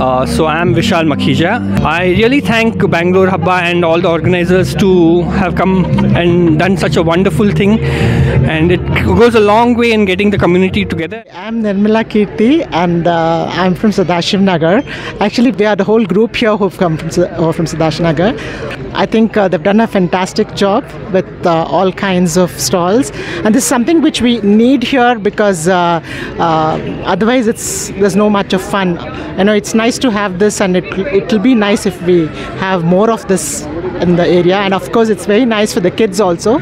So I am Vishal Makhija. I really thank Bangalore Habba and all the organizers to have come and done such a wonderful thing, and it goes a long way in getting the community together. I'm Nirmala Kirti, and I'm from Sadashiv Nagar. Actually, we are the whole group here who've come from Sadashiv Nagar. I think they've done a fantastic job with all kinds of stalls, and this is something which we need here because otherwise there's no much of fun. You know, it's nice to have this, and it'll be nice if we have more of this in the area, and of course it's very nice for the kids also.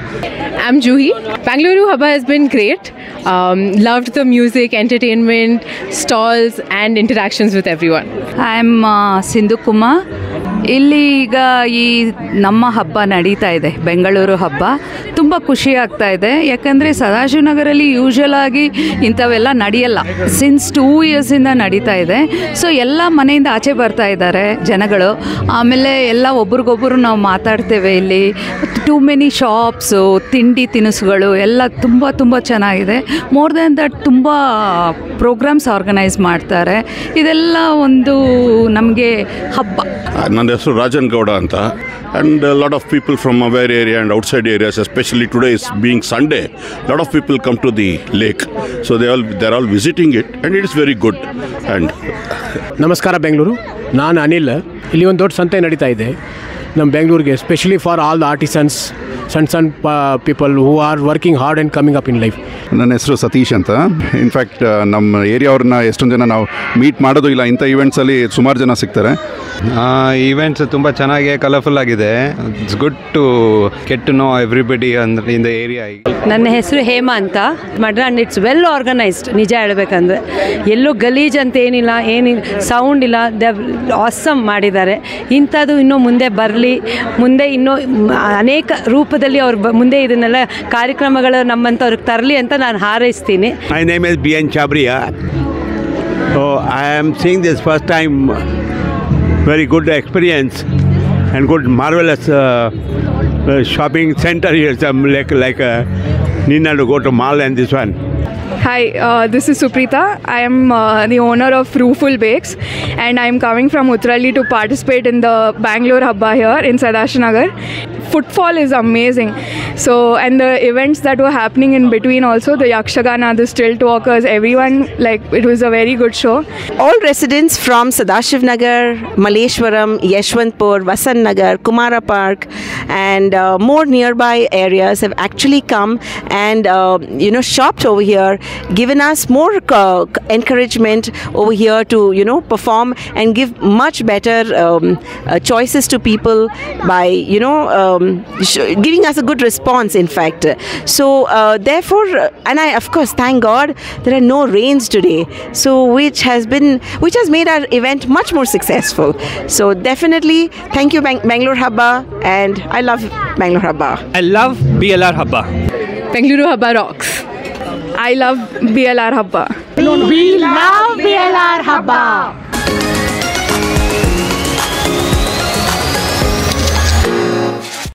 I'm Juhi. Bangalore Habba has been great. Loved the music, entertainment, stalls and interactions with everyone. I'm Sindhu Kumar. ಇಲ್ಲಿ ಈಗ ಈ ನಮ್ಮ ಹಬ್ಬ ನಡೀತಾ ಇದೆ, ಬೆಂಗಳೂರು ಹಬ್ಬ. ತುಂಬ ಖುಷಿ ಆಗ್ತಾ ಇದೆ, ಯಾಕಂದರೆ ಸದಾಶಿವನಗರಲ್ಲಿ ಯೂಶ್ವಲ್ ಆಗಿ ಇಂಥವೆಲ್ಲ ನಡೆಯಲ್ಲ. ಸಿನ್ಸ್ 2 ಇಯರ್ಸಿಂದ ನಡೀತಾ ಇದೆ. ಸೊ ಎಲ್ಲ ಮನೆಯಿಂದ ಆಚೆ ಬರ್ತಾ ಇದ್ದಾರೆ ಜನಗಳು. ಆಮೇಲೆ ಎಲ್ಲ ಒಬ್ರಿಗೊಬ್ಬರು ನಾವು ಮಾತಾಡ್ತೇವೆ. ಇಲ್ಲಿ ಟೂ ಮೆನಿ ಶಾಪ್ಸು, ತಿಂಡಿ ತಿನಿಸುಗಳು ಎಲ್ಲ ತುಂಬ ತುಂಬ ಚೆನ್ನಾಗಿದೆ. ಮೋರ್ ದ್ಯಾನ್ ದಟ್ ತುಂಬ ಪ್ರೋಗ್ರಾಮ್ಸ್ ಆರ್ಗನೈಸ್ ಮಾಡ್ತಾರೆ. ಇದೆಲ್ಲ ಒಂದು ನಮಗೆ ಹಬ್ಬ. ನನ್ನ ಹೆಸರು ರಾಜನ್ ಗೌಡ ಅಂತ, and a lot of people from our area and outside areas, especially today is being Sunday, a lot of people come to the lake, so they're all visiting it, and it is very good. And ನಮಸ್ಕಾರ ಬೆಂಗಳೂರು, ನಾನು ಅನಿಲ್. ಇಲ್ಲಿ ಒಂದು ದೊಡ್ಡ ಸಂತೆ ನಡೀತಾ ಇದೆ ನಮ್ಮ ಬೆಂಗಳೂರಿಗೆ, especially for all the artisans, ಸಣ್ಣ people who are working hard and coming up in life. ನನ್ನ ಹೆಸರು ಸತೀಶ್ ಅಂತ. ಇನ್ಫ್ಯಾಕ್ಟ್ ನಮ್ಮ ಏರಿಯಾವ್ರನ್ನ ಎಷ್ಟೊಂದು ಜನ ನಾವು ಮೀಟ್ ಮಾಡೋದು ಇಲ್ಲ, ಇಂಥ ಈವೆಂಟ್ಸಲ್ಲಿ ಸುಮಾರು ಜನ ಸಿಗ್ತಾರೆ. ಈವೆಂಟ್ಸ್ ತುಂಬ ಚೆನ್ನಾಗಿ ಕಲರ್ಫುಲ್ ಆಗಿದೆ. It's good to get to know everybody ಅಂದ್ರೆ ಇನ್ ದ ಏರಿಯಾ. ನನ್ನ ಹೆಸರು ಹೇಮಾ ಅಂತ ಮಾಡ್ರೆ, ಆ್ಯಂಡ್ ಇಟ್ಸ್ ವೆಲ್ ಆರ್ಗನೈಸ್ಡ್. ನಿಜ ಹೇಳ್ಬೇಕಂದ್ರೆ ಎಲ್ಲೂ ಗಲೀಜ್ ಅಂತ ಏನಿಲ್ಲ, ಸೌಂಡ್ ಇಲ್ಲ. ದೇ ಆಸಮ್ ಮಾಡಿದ್ದಾರೆ. ಇಂಥದ್ದು ಇನ್ನೂ ಮುಂದೆ ಬರಲಿ, ಮುಂದೆ ಇನ್ನೂ ಅನೇಕ ರೂಪದಲ್ಲಿ ಅವ್ರು ಮುಂದೆ ಇದನ್ನೆಲ್ಲ ಕಾರ್ಯಕ್ರಮಗಳು ನಮ್ಮಂಥವ್ರಿಗೆ ತರಲಿ ಅಂತ ನಾನು ಹಾರೈಸ್ತೀನಿ. My name is BN Chabria. So I am seeing this first time. Very good experience and good marvelous shopping center here. Some like Nina to go to mall and this one. Hi, this is Suprita. I am the owner of Rooful Bakes, and I am coming from Uttralli to participate in the Bangalore Habba here in Sadashiv Nagar. Footfall is amazing. So, and the events that were happening in between also, the Yakshagana, the stilt walkers, everyone, like, it was a very good show. All residents from Sadashiv Nagar, Malleshwaram, Yeshwantpur, Vasant Nagar, Kumara Park, and more nearby areas have actually come and shopped over here, given us more encouragement over here to perform and give much better choices to people by giving us a good response, in fact. So therefore, and I of course thank God there are no rains today, so which has made our event much more successful. So definitely thank you Bangalore Habba, and I love Bangalore Habba. I love BLR Habba. Bangalore Habba rocks. I love BLR Habba. We love BLR Habba.